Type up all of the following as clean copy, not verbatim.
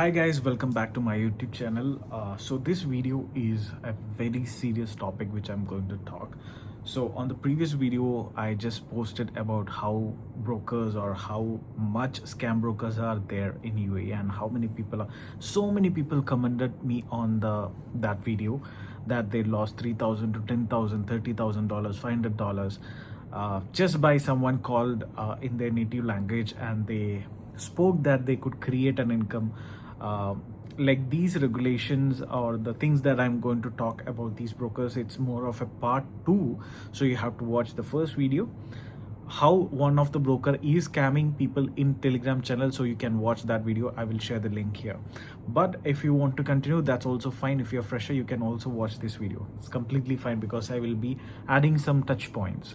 Hi guys, welcome back to my YouTube channel. So this video is a very serious topic which I'm going to talk. So on the previous video, I just posted about how brokers or how much scam brokers are there in UAE and how many people are. So many people commented me on that video that they lost 3,000 to 10,000, $30,000, $500 just by someone called in their native language, and they spoke that they could create an income. uh, like these regulations or the things that I'm going to talk about these brokers, it's more of a part 2, so you have to watch the first video how one of the broker is scamming people in Telegram channel. So you can watch that video, I will share the link here. But if you want to continue, that's also fine. If you're fresher, you can also watch this video, it's completely fine because I will be adding some touch points.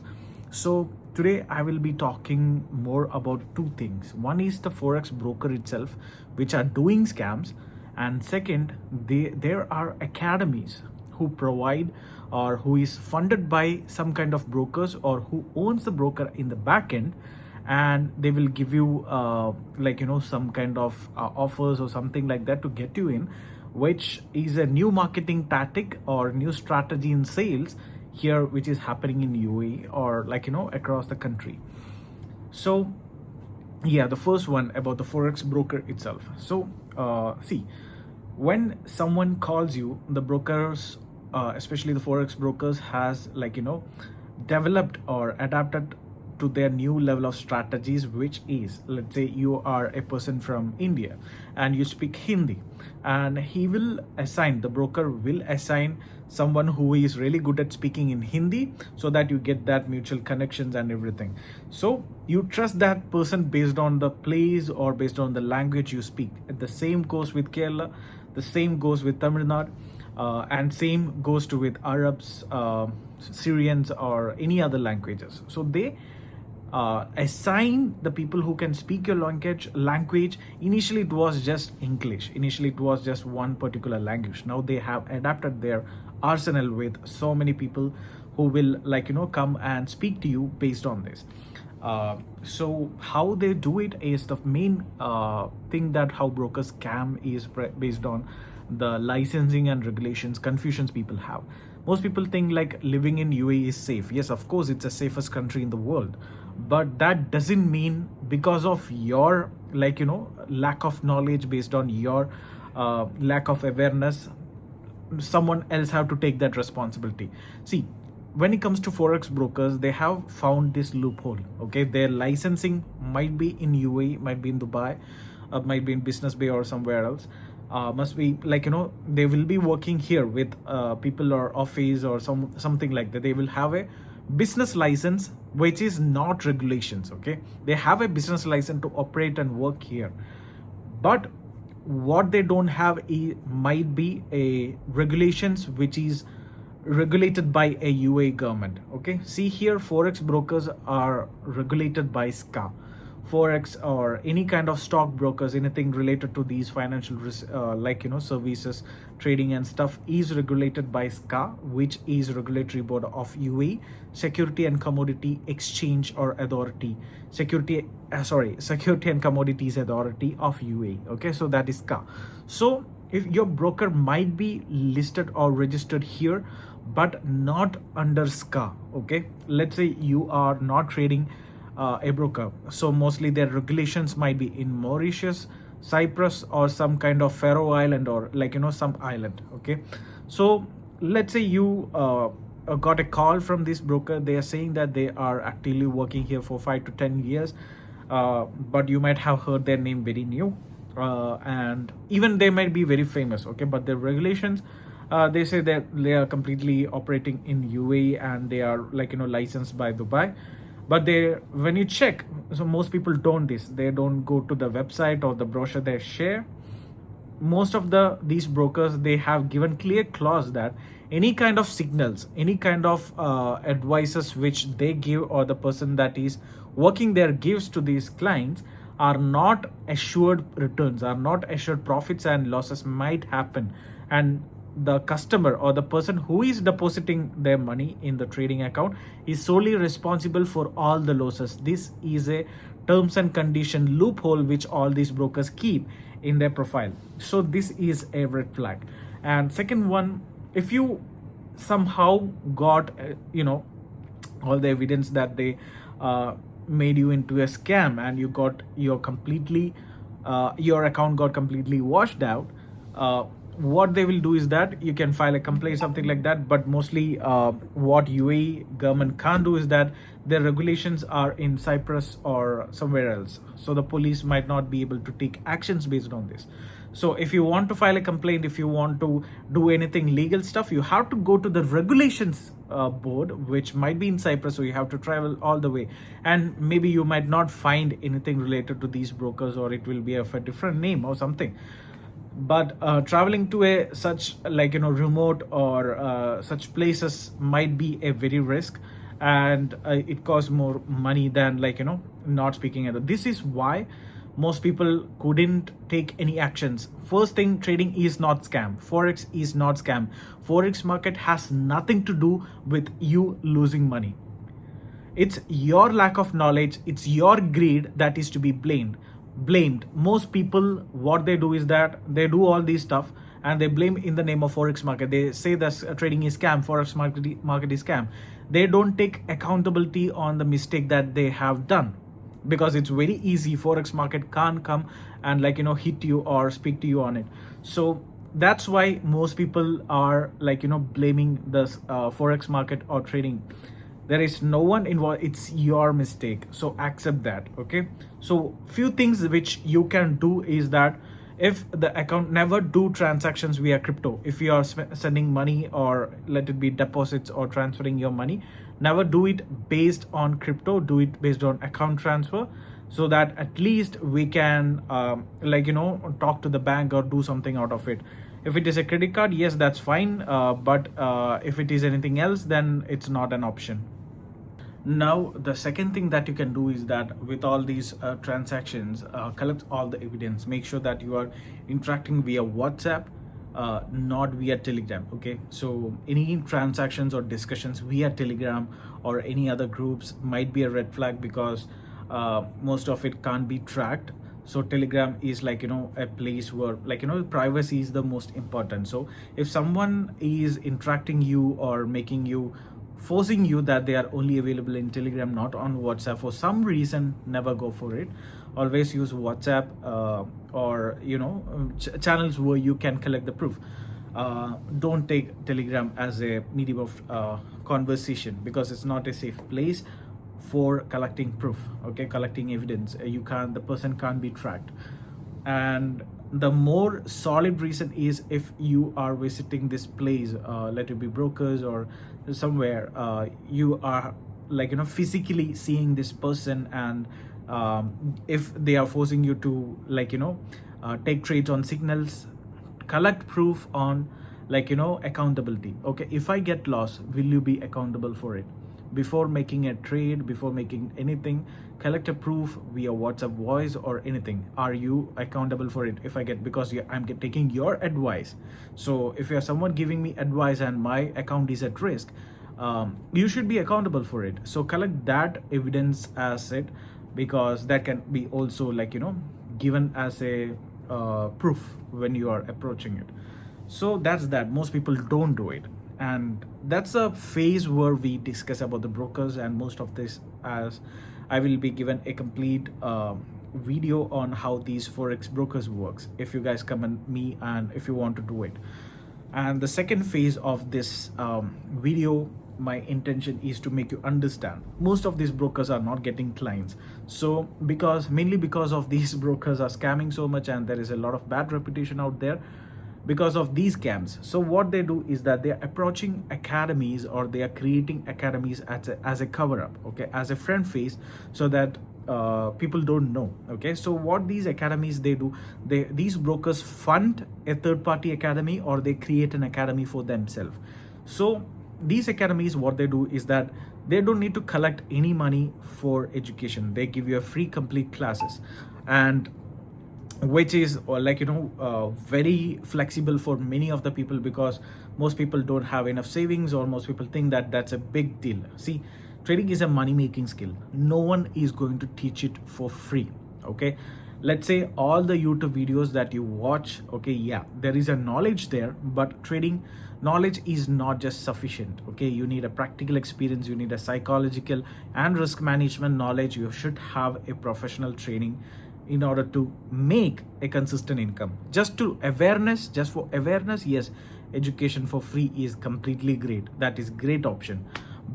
So today I will be talking more about two things. One is the forex broker itself which are doing scams, and second, there are academies who provide or who is funded by some kind of brokers or who owns the broker in the back end, and they will give you some kind of offers or something like that to get you in, which is a new marketing tactic or new strategy in sales here which is happening in UAE or across the country. So yeah, the first one about the forex broker itself. So see, when someone calls you, the brokers, especially the forex brokers, has developed or adapted to their new level of strategies, which is, let's say you are a person from India and you speak Hindi, and the broker will assign someone who is really good at speaking in Hindi, so that you get that mutual connections and everything. So you trust that person based on the place or based on the language you speak. The same goes with Kerala, the same goes with Tamil Nadu, and same goes to with Arabs, Syrians, or any other languages. So they assign the people who can speak your language. Initially it was just English, initially it was just one particular language. Now they have adapted their arsenal with so many people who will come and speak to you based on this. So how they do it is the main thing, that how brokers scam is based on the licensing and regulations confusions people have. Most people think like living in UAE is safe. Yes, of course, it's the safest country in the world, but that doesn't mean because of your lack of knowledge, based on your lack of awareness, someone else have to take that responsibility. See, when it comes to forex brokers, they have found this loophole. Okay, their licensing might be in UAE, might be in Dubai, might be in Business Bay or somewhere else. Must be they will be working here with people or office or something like that. They will have a business license which is not regulations. Okay, they have a business license to operate and work here, but what they don't have might be a regulations which is regulated by a UAE government. Okay, see here, forex brokers are regulated by SCA. Forex or any kind of stock brokers, anything related to these financial services, trading and stuff, is regulated by SCA, which is regulatory board of UAE, Security and Commodity Exchange or Authority, Security and Commodities Authority of UAE. Okay, so that is SCA. So if your broker might be listed or registered here but not under SCA, okay, let's say you are not trading a broker, so mostly their regulations might be in Mauritius, Cyprus, or some kind of Faroe Island, or some island. Okay, so let's say you got a call from this broker. They are saying that they are actively working here for 5 to 10 years, but you might have heard their name very new, and even they might be very famous. Okay, but the regulations, they say that they are completely operating in UAE and they are licensed by Dubai. But when you check, so most people don't they don't go to the website or the brochure they share. Most of these brokers, they have given clear clause that any kind of signals, any kind of advices which they give, or the person that is working there gives to these clients, are not assured returns, are not assured profits, and losses might happen, and the customer or the person who is depositing their money in the trading account is solely responsible for all the losses. This is a terms and condition loophole which all these brokers keep in their profile. So this is a red flag. And second one, if you somehow got all the evidence that they made you into a scam, and you got your account got completely washed out, what they will do is that you can file a complaint, something like that. But mostly what UAE government can't do is that their regulations are in Cyprus or somewhere else, so the police might not be able to take actions based on this. So if you want to file a complaint, if you want to do anything legal stuff, you have to go to the regulations board, which might be in Cyprus, so you have to travel all the way, and maybe you might not find anything related to these brokers, or it will be of a different name or something. But traveling to a such remote or such places might be a very risk, and it costs more money than not speaking at all. This is why most people couldn't take any actions. First thing, trading is not scam, forex is not scam. Forex market has nothing to do with you losing money. It's your lack of knowledge, it's your greed that is to be blamed. Most people, what they do is that they do all these stuff and they blame in the name of forex market. They say that trading is scam, forex market is scam. They don't take accountability on the mistake that they have done, because it's very easy. Forex market can't come and hit you or speak to you on it. So that's why most people are blaming the forex market or trading. There is no one involved, it's your mistake, so accept that. Okay, so few things which you can do is that if the account, never do transactions via crypto. If you are sending money, or let it be deposits or transferring your money, never do it based on crypto, do it based on account transfer, so that at least we can talk to the bank or do something out of it. If it is a credit card, yes, that's fine, but if it is anything else, then it's not an option. Now, the second thing that you can do is that with all these transactions, collect all the evidence. Make sure that you are interacting via WhatsApp, not via Telegram. Okay, so any transactions or discussions via Telegram or any other groups might be a red flag, because most of it can't be tracked. So Telegram is a place where privacy is the most important. So if someone is interacting you or forcing you that they are only available in Telegram, not on WhatsApp, for some reason, never go for it. Always use WhatsApp or channels where you can collect the proof. Don't take Telegram as a medium of conversation, because it's not a safe place for collecting proof. Okay, collecting evidence. The person can't be tracked. And the more solid reason is if you are visiting this place, let it be brokers or somewhere, you are physically seeing this person, and if they are forcing you to take trades on signals, collect proof on accountability. Okay, if I get lost, will you be accountable for it? Before making a trade, before making anything, collect a proof via WhatsApp voice or anything. Are you accountable for it? If I get, because I'm taking your advice, so if you're someone giving me advice and my account is at risk, you should be accountable for it. So collect that evidence as it, because that can be also given as a proof when you are approaching it. So that's that. Most people don't do it, and that's a phase where we discuss about the brokers. And most of this, as I will be given a complete video on how these forex brokers works, if you guys come and me, and if you want to do it. And the second phase of this video, my intention is to make you understand most of these brokers are not getting clients. So mainly because of these brokers are scamming so much, and there is a lot of bad reputation out there because of these scams. So what they do is that they are approaching academies, or they are creating academies as a cover up, okay, as a front face, so that people don't know. Okay, so what these academies they do, these brokers fund a third party academy, or they create an academy for themselves. So these academies, what they do is that they don't need to collect any money for education. They give you a free complete classes, and which is very flexible for many of the people, because most people don't have enough savings, or most people think that that's a big deal. See, trading is a money making skill. No one is going to teach it for free. Okay, let's say all the YouTube videos that you watch, okay, yeah, there is a knowledge there, but trading knowledge is not just sufficient. Okay, you need a practical experience, you need a psychological and risk management knowledge. You should have a professional training in order to make a consistent income. Just for awareness, yes, education for free is completely great. That is great option.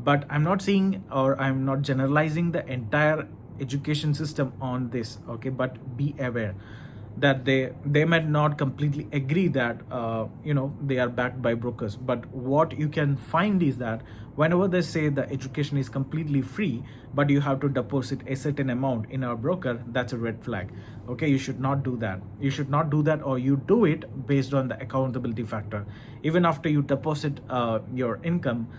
But I'm not saying, or I'm not generalizing the entire education system on this. Okay, but be aware that they might not completely agree that they are backed by brokers. But what you can find is that whenever they say the education is completely free, but you have to deposit a certain amount in our broker, that's a red flag. Okay, you should not do that. You should not do that, or you do it based on the accountability factor. Even after you deposit your income,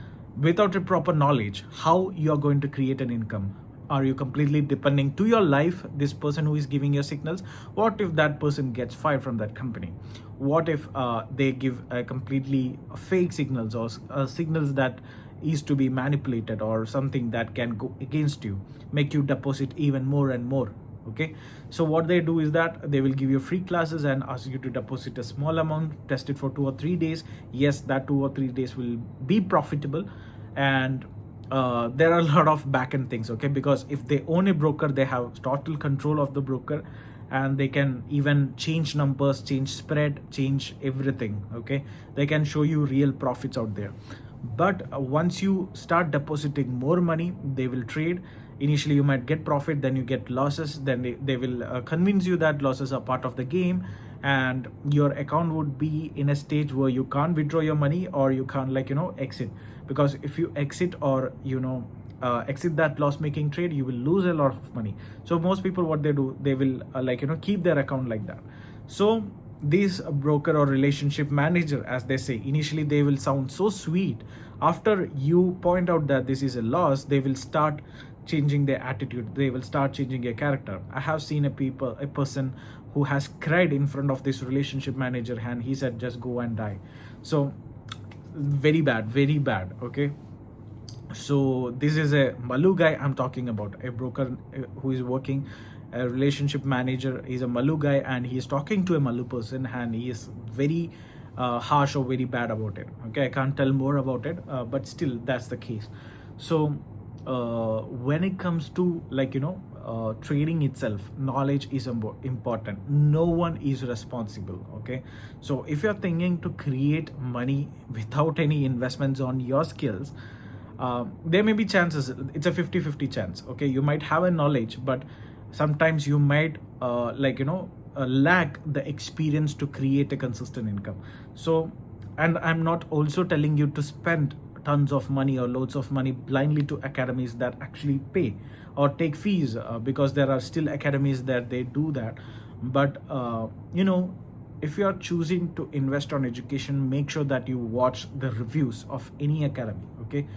without a proper knowledge how you are going to create an income, are you completely depending to your life this person who is giving you signals? What if that person gets fired from that company? What if they give completely fake signals, or signals that is to be manipulated, or something that can go against you, make you deposit even more and more? Okay, so what they do is that they will give you free classes and ask you to deposit a small amount, test it for 2 or 3 days. Yes, that 2 or 3 days will be profitable. And there are a lot of back end things. Okay, because if they own a broker, they have total control of the broker, and they can even change numbers, change spread, change everything. Okay, they can show you real profits out there. But once you start depositing more money, they will trade. Initially you might get profit, then you get losses, then they will convince you that losses are part of the game, and your account would be in a stage where you can't withdraw your money, or you can't exit. Because if you exit, or exit that loss making trade, you will lose a lot of money. So most people, what they do, they will keep their account like that. So this broker or relationship manager, as they say, initially they will sound so sweet. After you point out that this is a loss, they will start changing their attitude, they will start changing their character. I have seen a person who has cried in front of this relationship manager, and he said, just go and die. So very bad, very bad. Okay, so this is a Malu guy I'm talking about, a broker who is working, a relationship manager is a Malu guy, and he is talking to a Malu person, and he is very harsh or very bad about it. Okay, I can't tell more about it, but still that's the case. So when it comes to trading itself, knowledge is important. No one is responsible. Okay, so if you're thinking to create money without any investments on your skills, there may be chances, it's a 50-50 chance. Okay, you might have a knowledge, but sometimes you might lack the experience to create a consistent income. So, and I'm not also telling you to spend tons of money or loads of money blindly to academies that actually pay or take fees, because there are still academies that they do that. But if you are choosing to invest on education, make sure that you watch the reviews of any academy. Okay,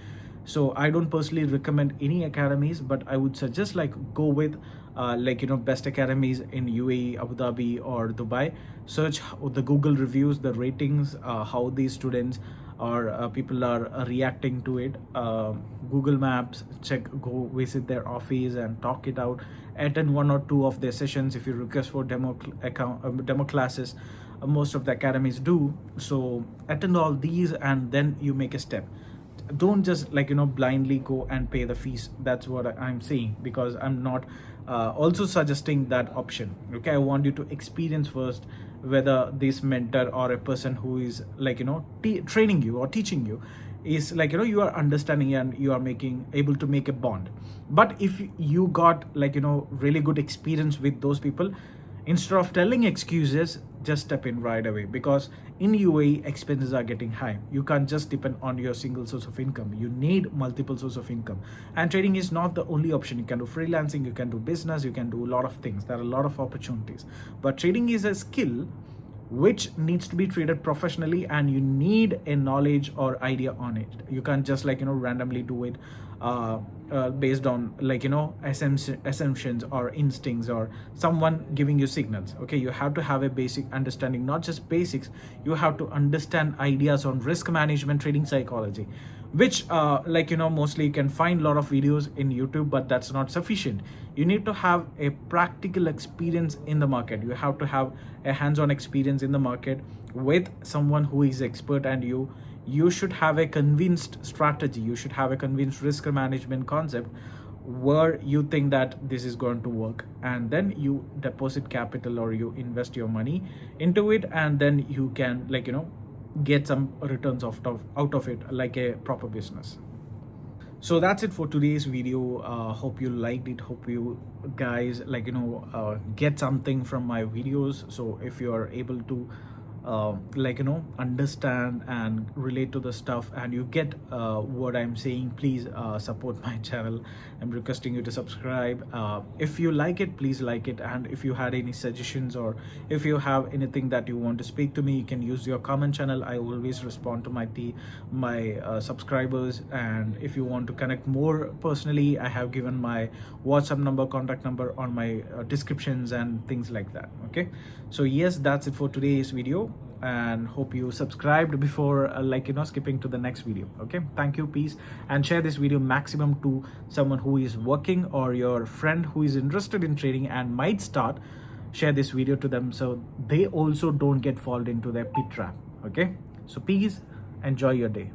so I don't personally recommend any academies, but I would suggest go with best academies in UAE, Abu Dhabi, or Dubai. Search the Google reviews, the ratings, how these students or people are reacting to it. Google Maps, go visit their office and talk it out. Attend 1 or 2 of their sessions if you request for demo classes. Most of the academies do. So attend all these, and then you make a step. Don't just blindly go and pay the fees. That's what I'm saying, because I'm not also suggesting that option. Okay, I want you to experience first whether this mentor or a person who is training you or teaching you is you are understanding and you are able to make a bond. But if you got really good experience with those people, instead of telling excuses, just step in right away, because in UAE expenses are getting high. You can't just depend on your single source of income. You need multiple sources of income, and trading is not the only option. You can do freelancing, you can do business, you can do a lot of things. There are a lot of opportunities, but trading is a skill which needs to be traded professionally, and you need a knowledge or idea on it. You can't just randomly do it based on assumptions or instincts or someone giving you signals. Okay, you have to have a basic understanding, not just basics. You have to understand ideas on risk management, trading psychology, which mostly you can find a lot of videos in YouTube, but that's not sufficient. You need to have a practical experience in the market. You have to have a hands-on experience in the market with someone who is expert, and you should have a convinced strategy. You should have a convinced risk management concept where you think that this is going to work, and then you deposit capital or you invest your money into it, and then you can get some returns out of it like a proper business. So that's it for today's video. Hope you liked it. Hope you guys get something from my videos. So if you are able to understand and relate to the stuff, and you get what I'm saying, please support my channel. I'm requesting you to subscribe. If you like it, please like it, and if you had any suggestions or if you have anything that you want to speak to me, you can use your comment channel. I always respond to my subscribers. And if you want to connect more personally, I have given my WhatsApp number, contact number on my descriptions and things like that. Okay, so yes, that's it for today's video, and hope you subscribed before skipping to the next video. Okay, thank you, peace, and share this video maximum to someone who is working or your friend who is interested in trading and might start. Share this video to them so they also don't get fall into their pit trap. Okay, so peace, enjoy your day.